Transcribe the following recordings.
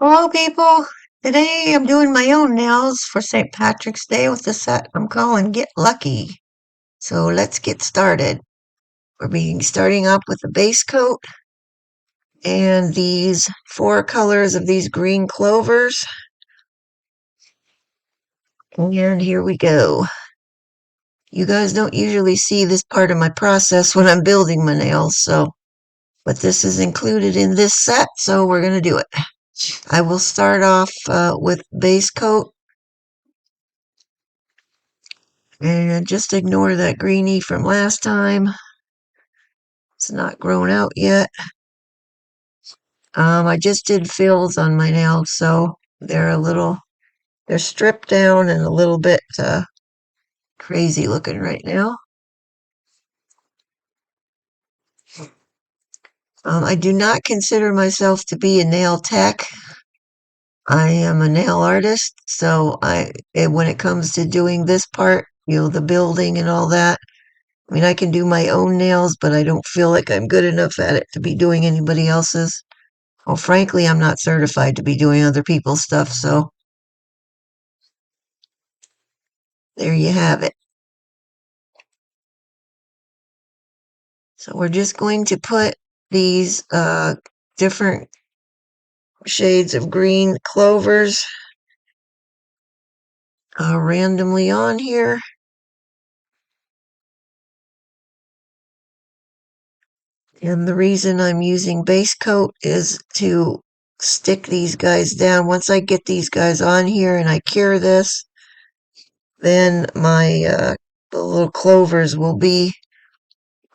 Hello, people. Today I'm doing my own nails for St. Patrick's Day with the set I'm calling Get Lucky. So let's get started. Starting up with the base coat and these four colors of these green clovers. And here we go. You guys don't usually see this part of my process when I'm building my nails, but this is included in this set, so we're going to do it. I will start off with base coat. And just ignore that greenie from last time. It's not grown out yet. I just did fills on my nails, so they're stripped down and a little bit crazy looking right now. I do not consider myself to be a nail tech. I am a nail artist, so when it comes to doing this part, the building and all that, I mean, I can do my own nails, but I don't feel like I'm good enough at it to be doing anybody else's. Well, frankly, I'm not certified to be doing other people's stuff, so there you have it. So we're just going to put these different shades of green clovers randomly on here. And the reason I'm using base coat is to stick these guys down. Once I get these guys on here and I cure this, then the little clovers will be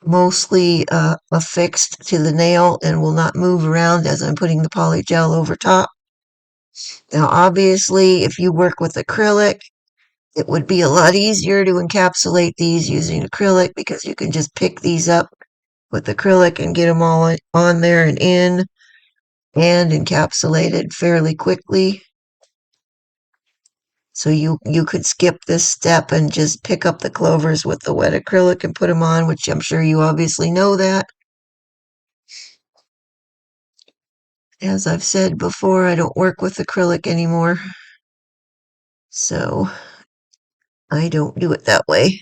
mostly affixed to the nail and will not move around as I'm putting the polygel over top. Now, obviously, if you work with acrylic, it would be a lot easier to encapsulate these using acrylic because you can just pick these up with acrylic and get them all on there and in and encapsulated fairly quickly. So you could skip this step and just pick up the clovers with the wet acrylic and put them on, which I'm sure you obviously know that. As I've said before, I don't work with acrylic anymore, so I don't do it that way.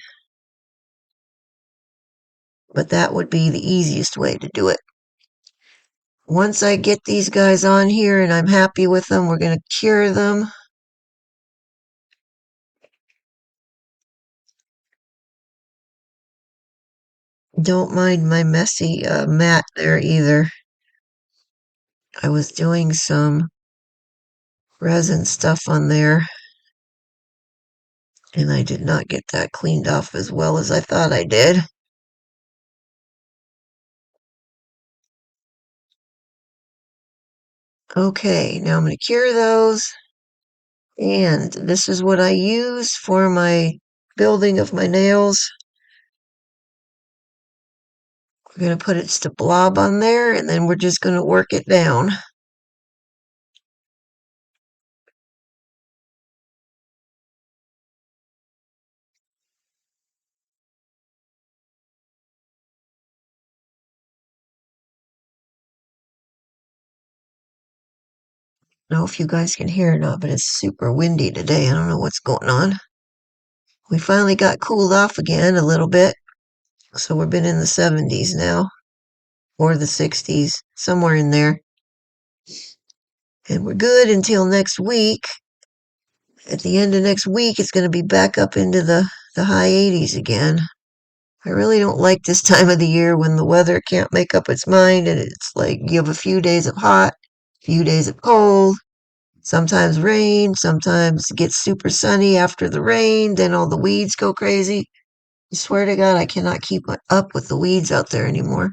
But that would be the easiest way to do it. Once I get these guys on here and I'm happy with them, we're going to cure them. Don't mind my messy mat there either. I was doing some resin stuff on there, and I did not get that cleaned off as well as I thought I did. Okay, now I'm going to cure those. And this is what I use for my building of my nails. We're going to put it to blob on there, and then we're just going to work it down. I don't know if you guys can hear or not, but it's super windy today. I don't know what's going on. We finally got cooled off again a little bit. So we've been in the 70s now, or the 60s, somewhere in there. And we're good until next week. At the end of next week, it's going to be back up into the high 80s again. I really don't like this time of the year when the weather can't make up its mind and it's like you have a few days of hot, a few days of cold, sometimes rain, sometimes it gets super sunny after the rain, then all the weeds go crazy. I swear to God, I cannot keep up with the weeds out there anymore.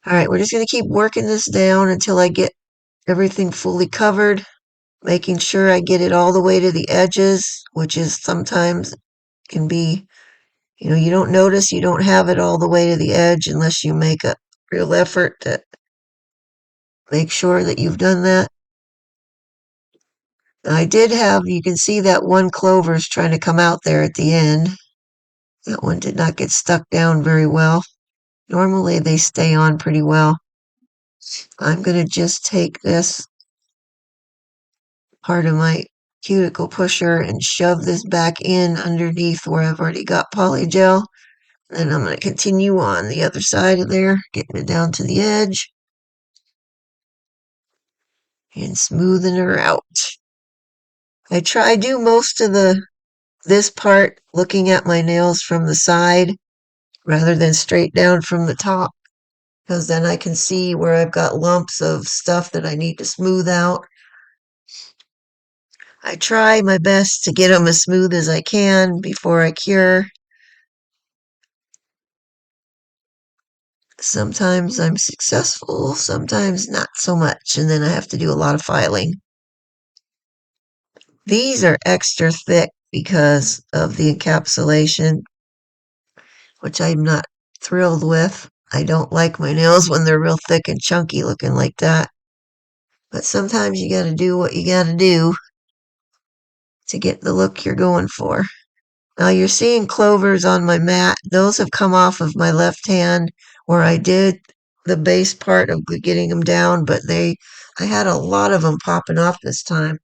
All right, we're just going to keep working this down until I get everything fully covered, making sure I get it all the way to the edges, which is sometimes can be, you don't notice you don't have it all the way to the edge unless you make a real effort to make sure that you've done that. I did have, you can see that one clover's trying to come out there at the end. That one did not get stuck down very well. Normally they stay on pretty well. I'm going to just take this part of my cuticle pusher and shove this back in underneath where I've already got polygel. Then I'm going to continue on the other side of there, getting it down to the edge and smoothing her out. I do most of this part looking at my nails from the side rather than straight down from the top, because then I can see where I've got lumps of stuff that I need to smooth out. I try my best to get them as smooth as I can before I cure. Sometimes I'm successful, sometimes not so much, and then I have to do a lot of filing. These are extra thick because of the encapsulation, which I'm not thrilled with. I don't like my nails when they're real thick and chunky looking like that. But sometimes you gotta do what you gotta do to get the look you're going for. Now you're seeing clovers on my mat. Those have come off of my left hand where I did the base part of getting them down, but I had a lot of them popping off this time.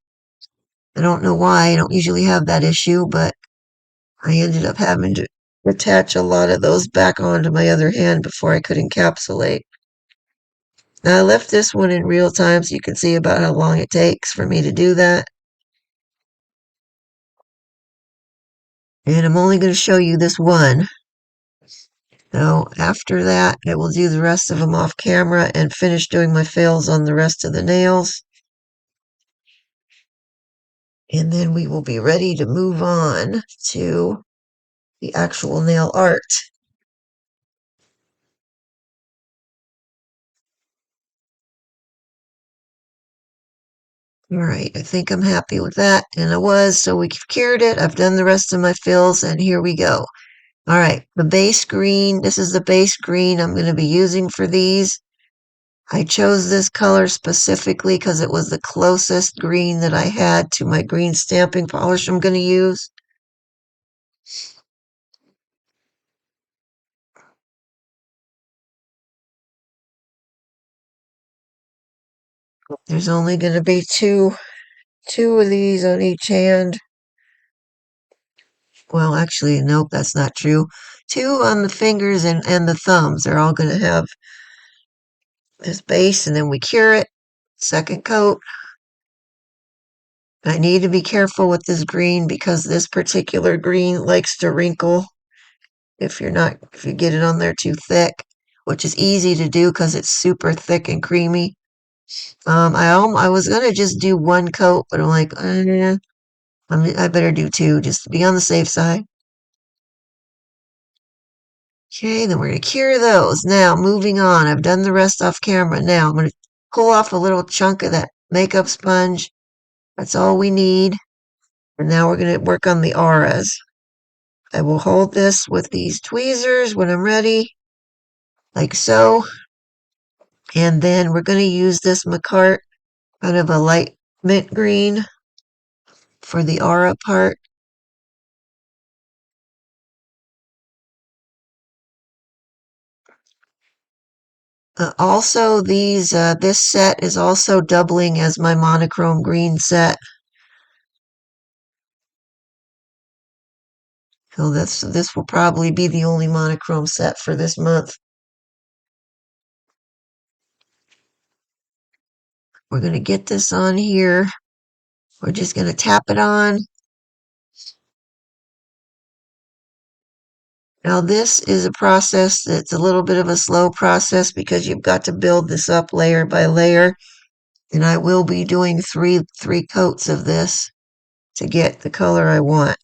I don't know why. I don't usually have that issue, but I ended up having to attach a lot of those back onto my other hand before I could encapsulate. Now I left this one in real time so you can see about how long it takes for me to do that. And I'm only going to show you this one. So after that, I will do the rest of them off camera and finish doing my fills on the rest of the nails. And then we will be ready to move on to the actual nail art. All right, I think I'm happy with that, and I was, so we cured it. I've done the rest of my fills, and here we go. All right, the base green, this is the base green I'm going to be using for these. I chose this color specifically because it was the closest green that I had to my green stamping polish I'm going to use. There's only going to be two of these on each hand. Well, actually, nope, that's not true. Two on the fingers and the thumbs. They're all going to have this base, and then we cure it. Second coat. I need to be careful with this green because this particular green likes to wrinkle if you get it on there too thick, which is easy to do because it's super thick and creamy. I was gonna just do one coat, but I'm like, I better do two just to be on the safe side. Okay, then we're gonna cure those. Now, moving on. I've done the rest off camera. Now, I'm gonna pull off a little chunk of that makeup sponge. That's all we need. And now we're gonna work on the auras. I will hold this with these tweezers when I'm ready, like so. And then we're gonna use this Makartt, kind of a light mint green for the aura part. Also, this set is also doubling as my monochrome green set. So this will probably be the only monochrome set for this month. We're going to get this on here. We're just going to tap it on. Now this is a process that's a little bit of a slow process because you've got to build this up layer by layer. And I will be doing three coats of this to get the color I want.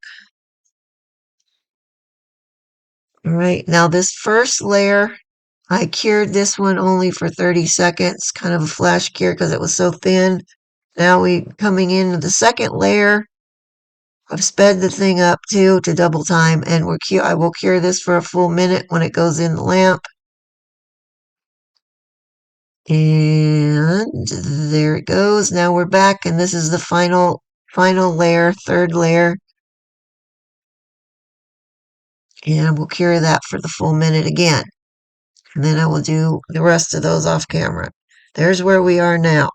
All right, now this first layer, I cured this one only for 30 seconds, kind of a flash cure because it was so thin. Now we coming into the second layer. I've sped the thing up too to double time, and I will cure this for a full minute when it goes in the lamp. And there it goes. Now we're back, and this is the final layer, third layer. And we'll cure that for the full minute again. And then I will do the rest of those off camera. There's where we are now.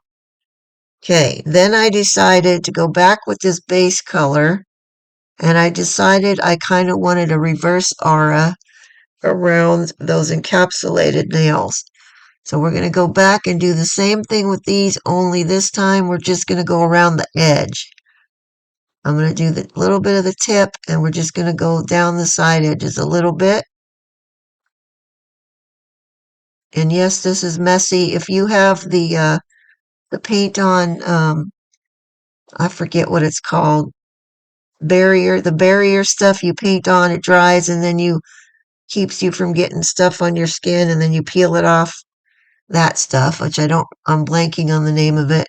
Okay, then I decided to go back with this base color, and I decided I kind of wanted a reverse aura around those encapsulated nails. So we're going to go back and do the same thing with these, only this time we're just going to go around the edge. I'm going to do the little bit of the tip, and we're just going to go down the side edges a little bit. And yes, this is messy. If you have the paint on, I forget what it's called, the barrier stuff you paint on, it dries, and then you keeps you from getting stuff on your skin, and then you peel it off. That stuff, which I'm blanking on the name of it.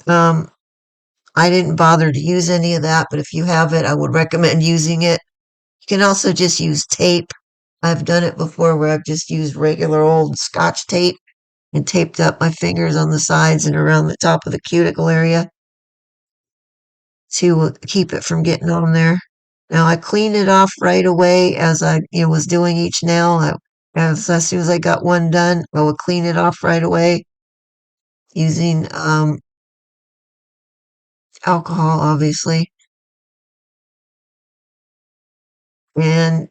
I didn't bother to use any of that, but if you have it, I would recommend using it. You can also just use tape. I've done it before where I've just used regular old Scotch tape and taped up my fingers on the sides and around the top of the cuticle area to keep it from getting on there. Now I cleaned it off right away as I was doing each nail. As soon as I got one done, I would clean it off right away using alcohol, obviously. And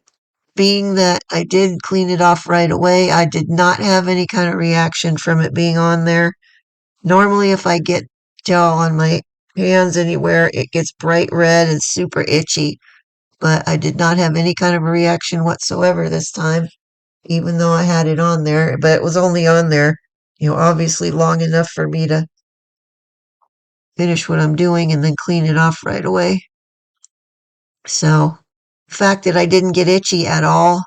being that I did clean it off right away, I did not have any kind of reaction from it being on there. Normally, if I get gel on my hands anywhere, it gets bright red and super itchy, but I did not have any kind of a reaction whatsoever this time, even though I had it on there, but it was only on there, obviously long enough for me to finish what I'm doing and then clean it off right away. So, the fact that I didn't get itchy at all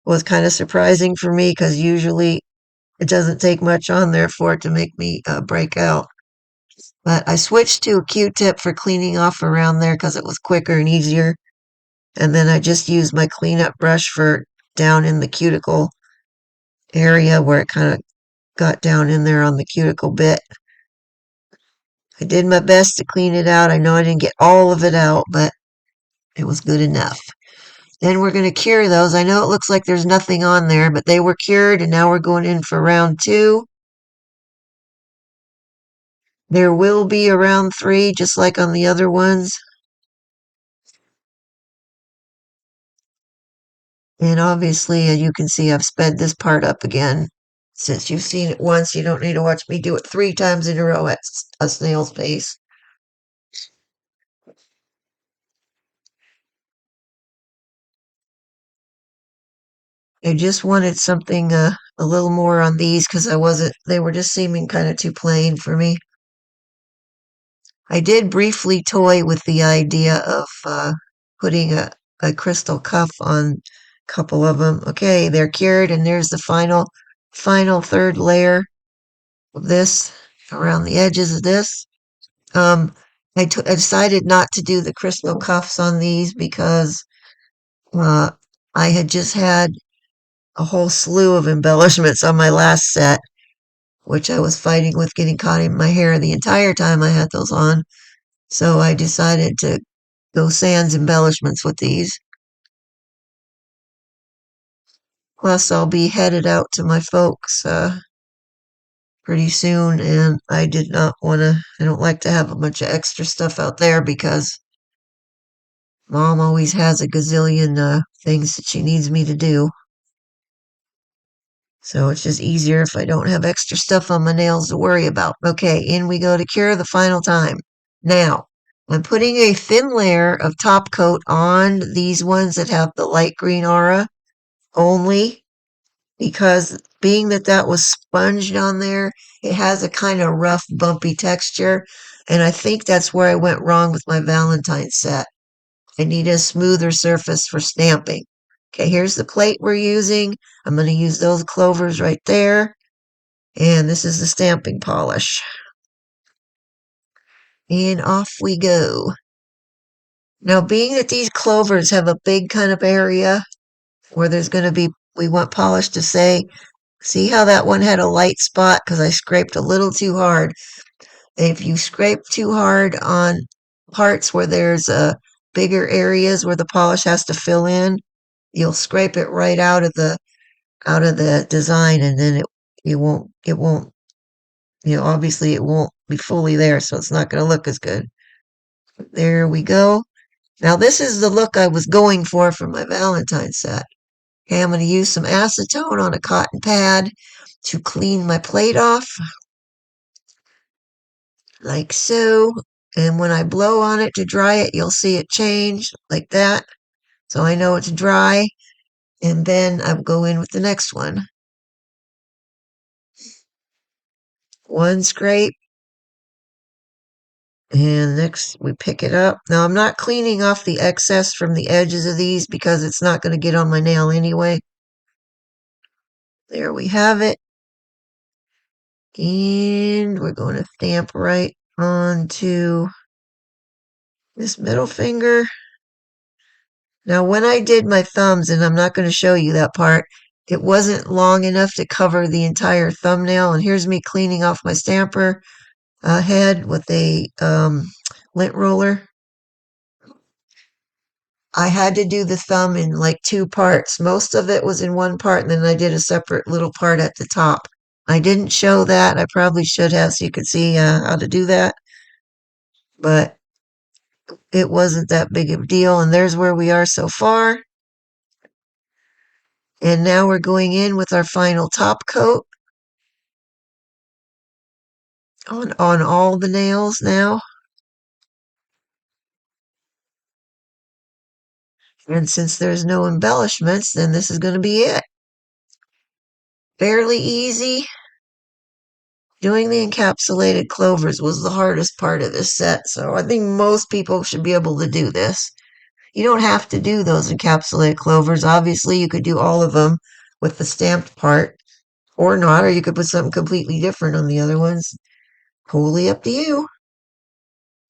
was kind of surprising for me because usually it doesn't take much on there for it to make me break out. But I switched to a Q-tip for cleaning off around there because it was quicker and easier. And then I just used my cleanup brush for down in the cuticle area where it kind of got down in there on the cuticle bit. I did my best to clean it out. I know I didn't get all of it out, but it was good enough. Then we're going to cure those. I know it looks like there's nothing on there, but they were cured, and now we're going in for round 2. There will be a round 3, just like on the other ones. And obviously, as you can see, I've sped this part up again. Since you've seen it once, you don't need to watch me do it 3 times in a row at a snail's pace. I just wanted something a little more on these because they were just seeming kind of too plain for me. I did briefly toy with the idea of putting a crystal cuff on a couple of them. Okay, they're cured, and there's the final third layer of this around the edges of this. I decided not to do the crystal cuffs on these because uh, I had just had a whole slew of embellishments on my last set, which I was fighting with getting caught in my hair the entire time I had those on. So I decided to go sans embellishments with these. Plus, I'll be headed out to my folks pretty soon, and I don't like to have a bunch of extra stuff out there because Mom always has a gazillion things that she needs me to do. So it's just easier if I don't have extra stuff on my nails to worry about. Okay, in we go to cure the final time. Now, I'm putting a thin layer of top coat on these ones that have the light green aura only because being that that was sponged on there, it has a kind of rough, bumpy texture. And I think that's where I went wrong with my Valentine set. I need a smoother surface for stamping. Okay, here's the plate we're using. I'm going to use those clovers right there. And this is the stamping polish. And off we go. Now, being that these clovers have a big kind of area where we want polish to say, see how that one had a light spot because I scraped a little too hard. If you scrape too hard on parts where there's bigger areas where the polish has to fill in, you'll scrape it right out of the design, and then it won't Obviously it won't be fully there, so it's not going to look as good. There we go. Now this is the look I was going for my Valentine set. Okay, I'm going to use some acetone on a cotton pad to clean my plate off, like so. And when I blow on it to dry it, you'll see it change like that. So I know it's dry. And then I'll go in with the next one. One scrape. And next we pick it up. Now I'm not cleaning off the excess from the edges of these because it's not going to get on my nail anyway. There we have it. And we're going to stamp right onto this middle finger. Now when I did my thumbs, and I'm not going to show you that part, it wasn't long enough to cover the entire thumbnail. And here's me cleaning off my stamper head with a lint roller. I had to do the thumb in like two parts. Most of it was in one part, and then I did a separate little part at the top. I didn't show that. I probably should have so you could see how to do that. But it wasn't that big of a deal. And there's where we are so far. And now we're going in with our final top coat on all the nails now. And since there's no embellishments, then this is going to be it. Fairly easy. Doing the encapsulated clovers was the hardest part of this set, so I think most people should be able to do this. You don't have to do those encapsulated clovers. Obviously, you could do all of them with the stamped part, or not, or you could put something completely different on the other ones. Wholly up to you.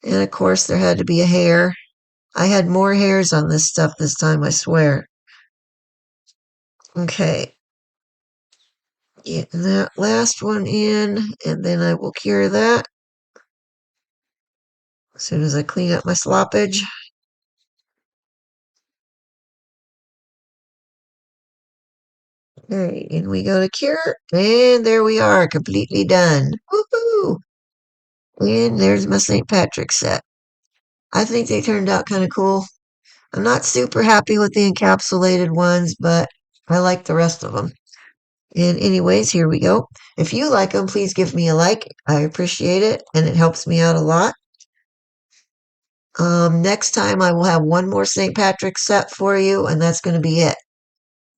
And of course, there had to be a hair. I had more hairs on this stuff this time, I swear. Okay. Get that last one in, and then I will cure that as soon as I clean up my sloppage. Okay, and we go to cure, and there we are, completely done. Woohoo! And there's my St. Patrick's set. I think they turned out kind of cool. I'm not super happy with the encapsulated ones, but I like the rest of them. And anyways, here we go. If you like them, please give me a like. I appreciate it, and it helps me out a lot. Next time I will have one more St. Patrick's set for you, and that's going to be it.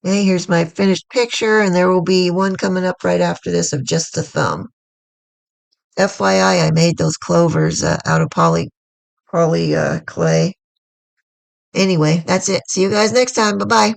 Okay, here's my finished picture, and there will be one coming up right after this of just the thumb. FYI, I made those clovers out of poly clay. Anyway, that's it. See you guys next time. Bye-bye.